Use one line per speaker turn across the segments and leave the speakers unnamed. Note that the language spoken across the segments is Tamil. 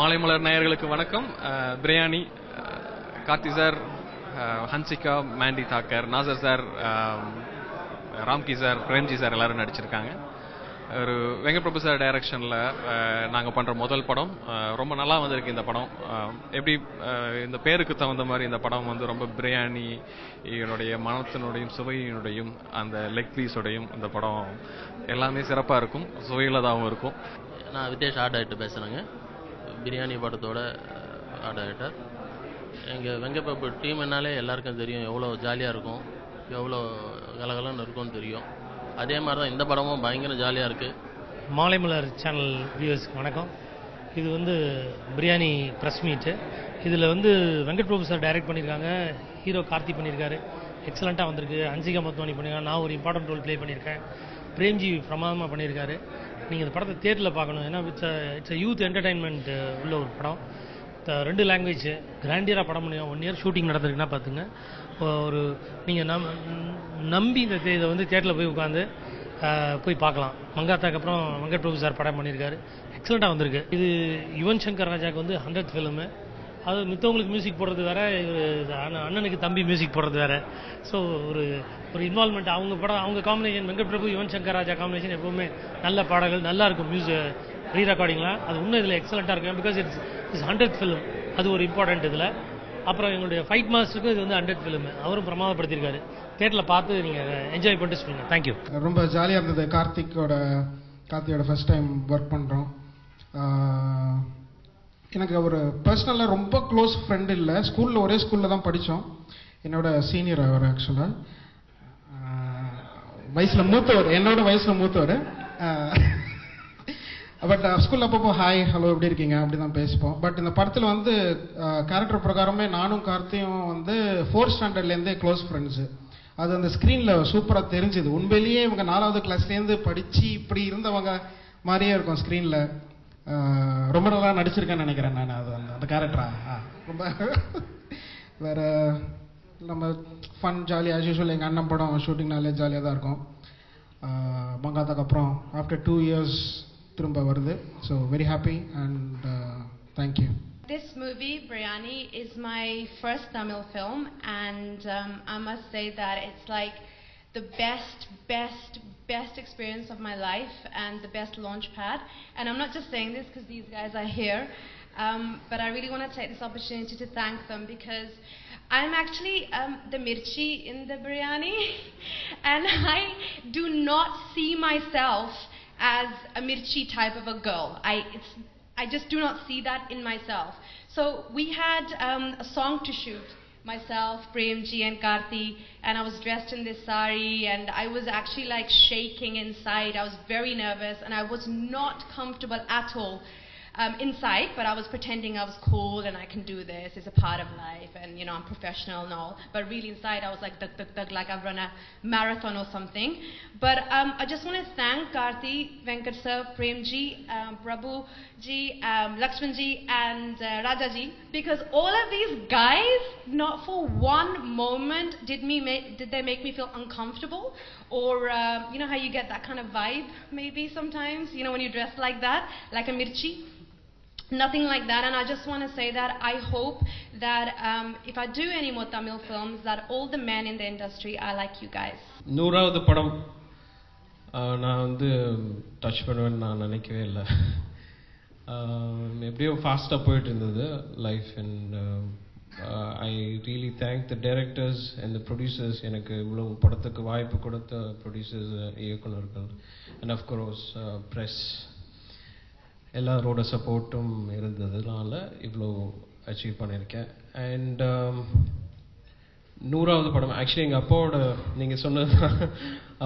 மாலை மலர் நேயர்களுக்கு வணக்கம். Biryani, Karthi sir, Hansika, Mandy Takhar, Nassar sir, Ramki sir, Premji sir எல்லாரும் நடிச்சிருக்காங்க. ஒரு வெங்கட் பிரபு சார் டைரக்ஷனில் நாங்கள் பண்ணுற முதல் படம். ரொம்ப நல்லா வந்திருக்கு இந்த படம். எப்படி இந்த பேருக்கு தகுந்த மாதிரி இந்த படம் வந்து ரொம்ப பிரியாணி என்னுடைய மனத்தினுடையும் சுவையினுடையும் அந்த லெக் பீஸோடையும் இந்த படம் எல்லாமே சிறப்பாக இருக்கும், சுவையிலதாகவும் இருக்கும்.
நான் விதேஷ் ஆர்ட் டைரக்டர் பேசுகிறேங்க. பிரியாணி படத்தோட ஆர்ட் டைரக்டர். எங்கள் வெங்கட் பிரபு டீம் என்னாலே எல்லாருக்கும் தெரியும் எவ்வளோ ஜாலியாக இருக்கும், எவ்வளோ கலகலன்னு இருக்கும்னு தெரியும். அதே மாதிரி தான் இந்த படமும் பயங்கர ஜாலியாக இருக்குது.
மாலை மலர் சேனல் வியூவர்ஸ்க்கு வணக்கம். இது வந்து பிரியாணி ப்ரெஸ் மீட்டு. இதில் வந்து வெங்கட் பிரபு சார் டைரக்ட் பண்ணியிருக்காங்க, ஹீரோ கார்த்தி பண்ணியிருக்காரு, எக்ஸலண்ட்டாக வந்திருக்கு. ஹன்சிகா மத்வானி பண்ணியிருக்காங்க, நான் ஒரு இம்பார்ட்டன்ட் ரோல் ப்ளே பண்ணியிருக்கேன், பிரேம்ஜி பிரமாதமாக பண்ணியிருக்காரு. நீங்கள் இந்த படத்தை தியேட்டரில் பார்க்கணும். ஏன்னா இட்ஸ் யூத் என்டர்டைன்மெண்ட் உள்ள ஒரு படம். 2 லாங்குவேஜ் கிராண்டியராக படம் முடியும். 1 இயர் ஷூட்டிங் நடந்திருக்குன்னா பார்த்துங்க. ஒரு நீங்கள் நம்பி இந்த இதை வந்து தியேட்டரில் போய் உட்காந்து போய் பார்க்கலாம். மங்காத்தாக்கு அப்புறம் வெங்கட் பிரபு சார் படம் பண்ணியிருக்காரு, எக்ஸலண்ட்டாக வந்திருக்கு. இது யுவன் சங்கர் ராஜாவுக்கு வந்து 100th ஃபிலிமு. அது மித்தவங்களுக்கு மியூசிக் போடுறது வேறு, அண்ணனுக்கு தம்பி மியூசிக் போடுறது வேறு. ஸோ ஒரு இன்வால்மெண்ட் அவங்க காம்பினேஷன், வெங்கட் பிரபு யுவன் சங்கர் ராஜா காம்பினேஷன் எப்பவுமே நல்ல பாடல்கள் நல்லா இருக்கும். ரீ ரெக்கார்டிங்லாம் அது இன்னும் இதில் எக்ஸலண்ட்டாக இருக்கும். பிகாஸ் இட்ஸ் 100th ஃபிலிம், அது ஒரு இம்பார்ட்டன்ட் இதில். அப்புறம் எங்களுடைய ஃபைட் மாஸ்டருக்கு இது வந்து 100th ஃபிலிம், அவரும் பிரமாதப்படுத்தியிருக்காரு. தேட்டரில் பார்த்து நீங்கள் என்ஜாய் பண்ணிட்டு சொல்லுங்கள். தேங்க்யூ.
ரொம்ப ஜாலியாக இருந்தது. கார்த்தியோட ஃபர்ஸ்ட் டைம் ஒர்க் பண்ணுறோம். எனக்கு ஒரு பர்சனலாக ரொம்ப க்ளோஸ் ஃப்ரெண்ட் இல்லை. ஸ்கூலில் ஒரே ஸ்கூலில் தான் படித்தோம். என்னோட சீனியர் அவர். ஆக்சுவலாக வயசில் மூத்தவர், என்னோட வயசில் மூத்தவர். பட் ஸ்கூலில் அப்பப்போ ஹாய் ஹலோ எப்படி இருக்கீங்க அப்படி தான் பேசிப்போம். பட் இந்த படத்தில் வந்து கேரக்டர் பிரகாரமே நானும் கார்த்தியும் வந்து 4th ஸ்டாண்டர்ட்லேருந்தே க்ளோஸ் ஃப்ரெண்ட்ஸு. அது அந்த ஸ்க்ரீனில் சூப்பராக தெரிஞ்சுது. உண்மையிலேயே இவங்க 4வது கிளாஸ்லேருந்து படித்து இப்படி இருந்தவங்க மாதிரியே இருக்கும் ஸ்க்ரீனில். ரொம்ப நல்லா நடிச்சிருக்கேன்னு நினைக்கிறேன் நான். அது அந்த கேரக்டரா ரொம்ப வேறு நம்ம ஃபன் ஜாலியாக ஆஸ் யூஷுவல். எங்கள் அண்ணன் படம் ஷூட்டிங்னாலே ஜாலியாக தான் இருக்கும். மங்காத்தாக்கு அப்புறம் ஆஃப்டர் 2 years திரும்ப வருது. So very happy and thank you.
This movie, Biryani, is my first Tamil film, and I must say that it's like the best experience of my life and the best launch pad. And I'm not just saying this because these guys are here, but I really want to take this opportunity to thank them, because I'm actually the mirchi in the biryani, and I do not see myself as a mirchi type of a girl. I just do not see that in myself. So we had a song to shoot, myself, Premji and Karthi, and I was dressed in this sari, and I was actually like shaking inside. I was very nervous and I was not comfortable at all inside, but I was pretending I was cool and I can do this, it's a part of life, and you know, I'm professional and all, but really inside I was like dug, like I've run a marathon or something. But I just want to thank Karthi, Venkat sir, Premji, Prabhu ji, Lakshman ji and Raja ji, because all of these guys, not for one moment did they make me feel uncomfortable, or you know how you get that kind of vibe maybe sometimes, you know, when you dress like that, like a mirchi. Nothing like that. And I just want to say that I hope that if I do any more Tamil films, that all the men in the industry are like you guys.
100வது படம் நான் வந்து டச் பண்ணுவேன்னு நான் நினைக்கவே இல்லை. எப்படியோ ஃபாஸ்ட்டாக போயிட்டு இருந்தது life. And I really thank the directors and the producers. எனக்கு இவ்வளோ படத்துக்கு வாய்ப்பு கொடுத்த ப்ரொடியூசர்ஸ், இயக்குனர்கள், அண்ட் அஃப்கோர்ஸ் ப்ரெஸ் எல்லாரோட சப்போர்ட்டும் இருந்ததுனால இவ்வளோ அச்சீவ் பண்ணியிருக்கேன். அண்ட் 100வது படம் ஆக்சுவலி எங்கள் அப்பாவோட, நீங்கள் சொன்னது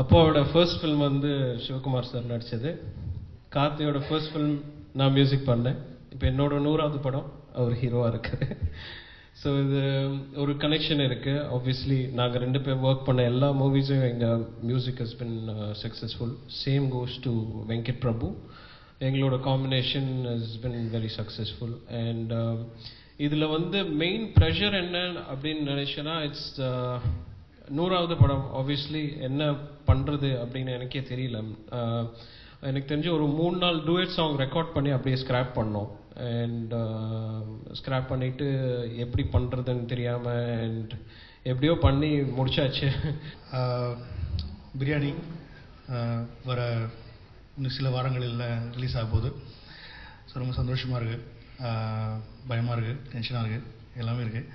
அப்பாவோட ஃபர்ஸ்ட் ஃபில்ம் வந்து சிவகுமார் சார் நடித்தது. கார்த்தியோட ஃபர்ஸ்ட் ஃபில்ம் நான் மியூசிக் பண்ணேன். இப்போ என்னோட 100வது படம் அவர் ஹீரோவாக இருக்காரு. ஸோ இது ஒரு கனெக்ஷன் இருக்குது. ஆப்வியஸ்லி நாங்கள் 2 பேர் ஒர்க் பண்ண எல்லா மூவிஸும் எங்கள் music has been successful. Same goes to Venkat Prabhu. எங்களோட combination has been very successful. And இதில் வந்து மெயின் ப்ரெஷர் என்ன அப்படின்னு நினைச்சேன்னா, இட்ஸ் 100வது படம். ஆப்வியஸ்லி என்ன பண்ணுறது அப்படின்னு எனக்கே தெரியல. எனக்கு தெரிஞ்சு ஒரு 3 நாள் டூயட் சாங் ரெக்கார்ட் பண்ணி அப்படியே ஸ்க்ராப் பண்ணோம். அண்ட் ஸ்க்ராப் பண்ணிவிட்டு எப்படி பண்ணுறதுன்னு தெரியாமல் அண்ட் எப்படியோ பண்ணி முடிச்சாச்சு.
பிரியாணி வர இன்னும் சில வாரங்களில் ரிலீஸ் ஆக போகுது. ஸோ ரொம்ப சந்தோஷமாக இருக்குது, பயமாக இருக்குது, டென்ஷனாக இருக்குது, எல்லாமே இருக்குது.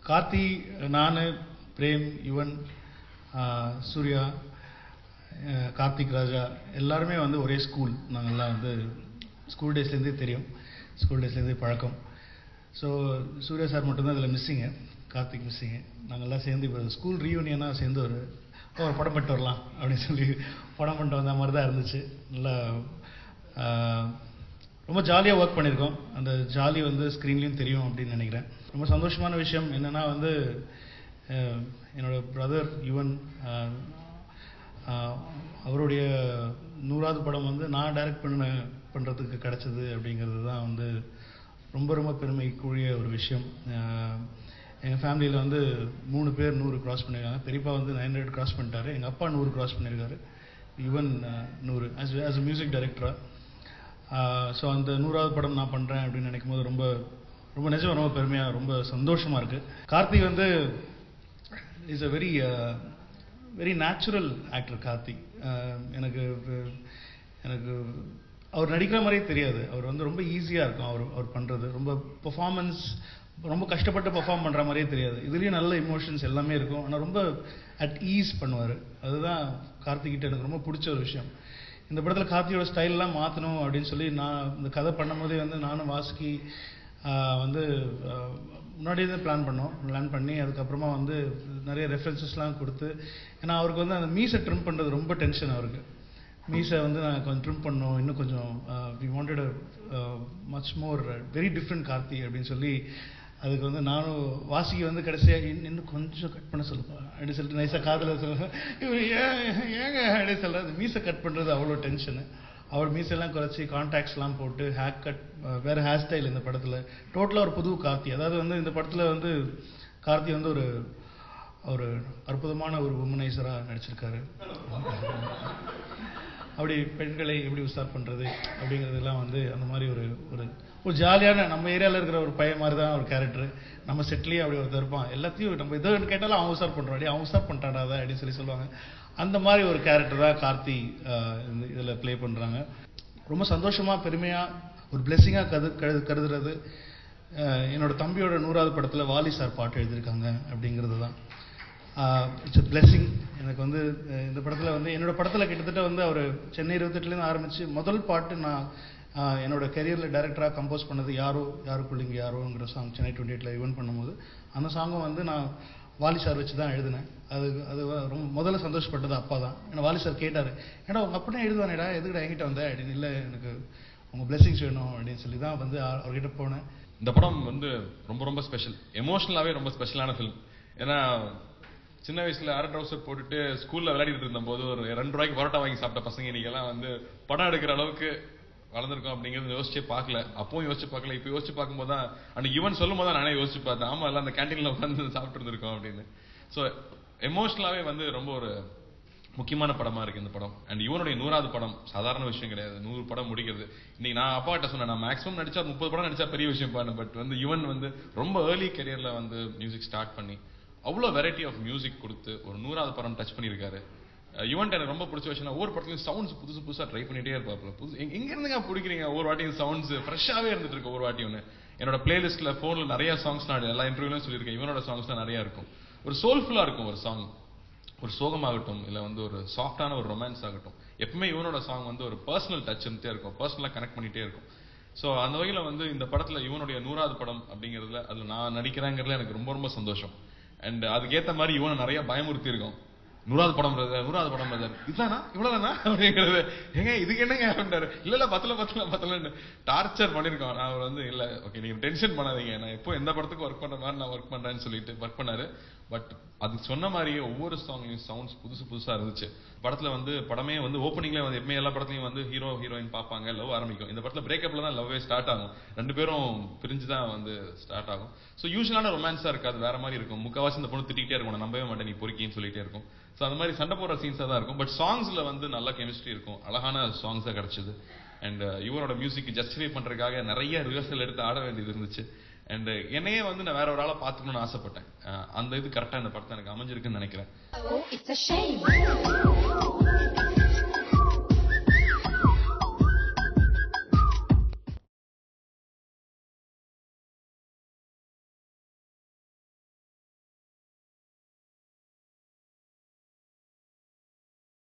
கார்த்தி, நான், பிரேம், யுவன், சூர்யா, கார்த்திக் ராஜா எல்லாருமே வந்து ஒரே ஸ்கூல். நாங்கள்லாம் வந்து ஸ்கூல் டேஸ்லேருந்தே தெரியும், ஸ்கூல் டேஸ்லேருந்தே பழக்கம். ஸோ சூர்யா சார் மட்டும்தான் இதில் மிஸ்ஸிங்கு, கார்த்திக் மிஸ்ஸிங்கு. நாங்கள்லாம் சேர்ந்து இப்போ ஸ்கூல் ரீயூனியனாக சேர்ந்து ஒரு படம் பண்ணிட்டு வரலாம் அப்படின்னு சொல்லி படம் பண்ணிட்டு வந்த மாதிரி தான் இருந்துச்சு. நல்லா ரொம்ப ஜாலியாக ஒர்க் பண்ணியிருக்கோம். அந்த ஜாலி வந்து ஸ்க்ரீன்லேயும் தெரியும் அப்படின்னு நினைக்கிறேன். ரொம்ப சந்தோஷமான விஷயம் என்னென்னா வந்து என்னோட பிரதர் யுவன் அவருடைய 100வது படம் வந்து நான் டைரக்ட் பண்ணுறதுக்கு கிடச்சிது அப்படிங்கிறது தான் வந்து ரொம்ப ரொம்ப பெருமைக்குரிய ஒரு விஷயம். எங்கள் ஃபேமிலியில் வந்து 3 பேர் 100 கிராஸ் பண்ணியிருக்காங்க. பெரியப்பா வந்து 900 கிராஸ் பண்ணிட்டாரு, எங்கள் அப்பா 100 கிராஸ் பண்ணியிருக்காரு, யுவன் 100 ஆஸ் அ மியூசிக் டைரக்டராக. ஸோ அந்த 100வது படம் நான் பண்ணுறேன் அப்படின்னு நினைக்கும் போது ரொம்ப ரொம்ப நிஜம் ரொம்ப பெருமையாக ரொம்ப சந்தோஷமாக இருக்குது. கார்த்திக் வந்து is a very natural actor. Karthik எனக்கு அவர் நடிக்கிற மாதிரியே தெரியாது. அவர் வந்து ரொம்ப ஈஸியாக இருக்கும் அவர் பண்ணுறது. ரொம்ப பெர்ஃபார்மன்ஸ் ரொம்ப கஷ்டப்பட்டு பெர்ஃபார்ம் பண்ணுற மாதிரியே தெரியாது. இதுலேயும் நல்ல இமோஷன்ஸ் எல்லாமே இருக்கும், ஆனால் ரொம்ப அட் ஈஸ் பண்ணுவார். அதுதான் கார்த்திகிட்ட எனக்கு ரொம்ப பிடிச்ச ஒரு விஷயம். இந்த படத்தில் கார்த்தியோட ஸ்டைல்லாம் மாற்றணும் அப்படின்னு சொல்லி நான் இந்த கதை பண்ணும்போதே வந்து நானும் வாசுகி வந்து முன்னாடியே தான் பிளான் பண்ணி அதுக்கப்புறமா வந்து நிறைய ரெஃபரன்சஸ்லாம் கொடுத்து, ஏன்னா அவருக்கு வந்து அந்த மீசை ட்ரிம் பண்ணுறது ரொம்ப டென்ஷன். அவருக்கு மீசை வந்து நான் கொஞ்சம் ட்ரிம் பண்ணோம், இன்னும் கொஞ்சம் we wanted much more very different Karthi அப்படின்னு சொல்லி அதுக்கு வந்து நானும் வாசிக்கு வந்து கடைசியாக இன்னும் கொஞ்சம் கட் பண்ண சொல்லுப்பா அப்படின்னு சொல்லிட்டு நைஸாக காதில் சொல்லுவேன். இவர் ஏங்க அப்படின்னு சொல்கிறார். மீசை கட் பண்ணுறது அவ்வளோ டென்ஷனு. அவர் மீசெல்லாம் குறைச்சி கான்டாக்ட்ஸ்லாம் போட்டு ஹேர் கட், வேறு ஹேர் ஸ்டைல் இந்த படத்தில் டோட்டலாக ஒரு புது கார்த்தி. அதாவது வந்து இந்த படத்தில் வந்து கார்த்தி வந்து ஒரு அற்புதமான ஒரு உமனைசராக நடிச்சிருக்காரு. அப்படி பெண்களை எப்படி உஷார் பண்ணுறது அப்படிங்கிறதுலாம் வந்து அந்த மாதிரி ஒரு ஜாலியான நம்ம ஏரியாவில் இருக்கிற ஒரு பையன் மாதிரி தான் ஒரு கேரக்டர். நம்ம செட்லேயே அப்படி ஒருத்தர் இருப்பான், எல்லாத்தையும் நம்ம எதோ கேட்டாலும் அவன் உஷார் பண்ணுறான், அவன் உஷார் பண்ணிட்டாடாத அப்படின்னு சொல்லி சொல்லுவாங்க. அந்த மாதிரி ஒரு கேரக்டர் தான் கார்த்தி இதில் ப்ளே பண்ணுறாங்க. ரொம்ப சந்தோஷமாக பெருமையாக ஒரு பிளெஸ்ஸிங்காக கருதுறது என்னோட தம்பியோட 100வது படத்தில் வாலி சார் பாட்டு எழுதியிருக்காங்க அப்படிங்கிறது தான். It's a blessing. எனக்கு வந்து இந்த படத்தில் வந்து என்னோடய படத்தில் கிட்டத்தட்ட வந்து அவர் சென்னை 28லேருந்து ஆரம்பித்து முதல் பாட்டு நான் என்னோட கெரியரில் டைரக்டராக கம்போஸ் பண்ணது யாருக்குள்ளிங்க யாரோங்கிற சாங் சென்னை 28ல் ஈவென்ட் பண்ணும்போது அந்த சாங்கும் வந்து நான் வாலி சார் வச்சு தான் எழுதினேன். அது ரொம்ப முதல்ல சந்தோஷப்பட்டது அப்பா தான். ஏன்னா வாலி சார் கேட்டார், ஏன்னா உங்கள் அப்பனே எழுதுவானேடா எதுக்கிட்ட என்கிட்ட வந்தேன் அப்படின்னு. இல்லை எனக்கு உங்கள் பிளெஸிங்ஸ் வேணும் அப்படின்னு சொல்லி தான் வந்து அவர்கிட்ட போனேன்.
இந்த படம் வந்து ரொம்ப ரொம்ப ஸ்பெஷல், எமோஷனலாகவே ரொம்ப ஸ்பெஷலான ஃபிலிம். ஏன்னா சின்ன வயசுல அரை ட்ரௌசர் போட்டுட்டு ஸ்கூல்ல விளையாடிட்டு இருந்தபோது ஒரு 2 ரூபாய்க்கு பரோட்டா வாங்கி சாப்பிட்ட பசங்க இன்னைக்கெல்லாம் வந்து படம் எடுக்கிற அளவுக்கு வளர்ந்துருக்கோம் அப்படிங்கிறது யோசிச்சே பார்க்கல. அப்பவும் யோசிச்சு பார்க்கல, இப்போ யோசிச்சு பார்க்கும்போது தான் அன்னைக்கு ஈவன் சொல்லும் போது தான் நானே யோசிச்சு பார்த்தேன், ஆமா எல்லாம் அந்த கேன்டீன்ல உட்காந்து சாப்பிட்டு இருந்திருக்கோம் அப்படின்னு. ஸோ எமோஷனலாவே வந்து ரொம்ப ஒரு முக்கியமான படமா இருக்கு இந்த படம். அண்ட் இவனுடைய 100வது படம் சாதாரண விஷயம் கிடையாது. 100 படம் முடிக்கிறது இன்னைக்கு நான் அப்பாட்ட சொன்னேன், நான் மேக்ஸிமம் நடிச்சா 30 படம் நடிச்சா பெரிய விஷயம் பாருங்க. பட் வந்து இவன் வந்து ரொம்ப ஏர்லி கரியர்ல வந்து மியூசிக் ஸ்டார்ட் பண்ணி அவ்வளோ வெரைட்டி ஆஃப் மியூசிக் கொடுத்து ஒரு 100வது படம் டச் பண்ணியிருக்காரு. யுவன் எனக்கு ரொம்ப பிடிச்ச விஷயம், ஒவ்வொரு படத்துலையும் சவுண்ட்ஸ் புதுசா ட்ரை பண்ணிட்டே இருப்பாப்புல. எங்க இருந்துங்க பிடிக்கிறீங்க ஒவ்வொரு வாட்டியும் சவுண்ட்ஸ் ஃப்ரெஷ்ஷாவே இருந்துட்டு இருக்கு ஒவ்வொரு வாட்டி. ஒன்று என்னோட பிளேலிஸ்ட்ல போன்ல நிறைய சாங்ஸ் நான் எல்லா இன்டர்வியூலையும் சொல்லியிருக்கேன், இவனோட சாங்ஸ் தான் நிறைய இருக்கும். ஒரு சோல்ஃபுல்லா இருக்கும் ஒரு சாங், ஒரு சோகமாகட்டும் இல்லை வந்து ஒரு சாஃப்டான ஒரு ரொமான்ஸ் ஆகட்டும், எப்பவுமே இவனோட சாங் வந்து ஒரு பர்சனல் டச் இருந்துட்டே இருக்கும், பர்சனலா கனெக்ட் பண்ணிட்டே இருக்கும். ஸோ அந்த வகையில் வந்து இந்த படத்துல இவனுடைய 100வது படம் அப்படிங்கிறதுல அதுல நான் நடிக்கிறேங்கிறதுல எனக்கு ரொம்ப ரொம்ப சந்தோஷம். அண்ட் அதுக்கேற்ற மாதிரி இவனை நிறைய பயமுறுத்தி இருக்கோம். 100வது படம் பிரதர் இதுதானா இவ்வளவுதானா அப்படிங்கிறது, ஏங்க இதுக்கு என்னங்க அப்படின்றாரு. இல்ல பத்தலன்னு டார்ச்சர் பண்ணிருக்கோம். நான் அவர் வந்து இல்ல ஓகே நீங்க டென்ஷன் பண்ணாதீங்க, நான் எப்போ எந்த படத்துக்கு ஒர்க் பண்ற மாதிரி நான் ஒர்க் பண்றேன்னு சொல்லிட்டு ஒர்க் பண்ணாரு. பட் அதுக்கு சொன்ன மாதிரியே ஒவ்வொரு சாங்லையும் சவுண்ட்ஸ் புதுசா இருந்துச்சு. படத்துல வந்து படமே வந்து ஓப்பனிங்ல வந்து எப்பவுமே எல்லா படத்துலயும் வந்து ஹீரோ ஹீரோயின் பார்ப்பாங்க, லவ் ஆரம்பிக்கும். இந்த படத்துல பிரேக்கப்ல தான் லவ்வே ஸ்டார்ட் ஆகும், 2 பேரும் பிரிஞ்சுதான் வந்து ஸ்டார்ட் ஆகும். ஸோ யூஸ்வலான ரொமான்ஸா இருக்காது, வேற மாதிரி இருக்கும். முக்கால்வாசி இந்த பொண்ணு திட்டிகிட்டே இருக்கும், நான் நம்பவே மாட்டேன் நீ பொறுக்கின்னு சொல்லிட்டே இருக்கும். ஸோ அந்த மாதிரி சண்டை போடுற சீன்ஸா தான் இருக்கும். பட் சாங்ஸ்ல வந்து நல்ல கெமிஸ்ட்ரி இருக்கும், அழகான சாங்ஸா கிடைச்சது. அண்ட் யுவனோட மியூசிக் ஜஸ்டிஃபை பண்றதுக்காக நிறைய ரிஹர்சல் எடுத்து ஆட வேண்டியது இருந்துச்சு. அண்ட் என்னையே வந்து நான் வேற ஒரு ஆளை பார்த்துக்கணும்னு ஆசைப்பட்டேன். அந்த இது கரெக்டா இந்த படத்தை எனக்கு அமைஞ்சிருக்குன்னு நினைக்கிறேன்.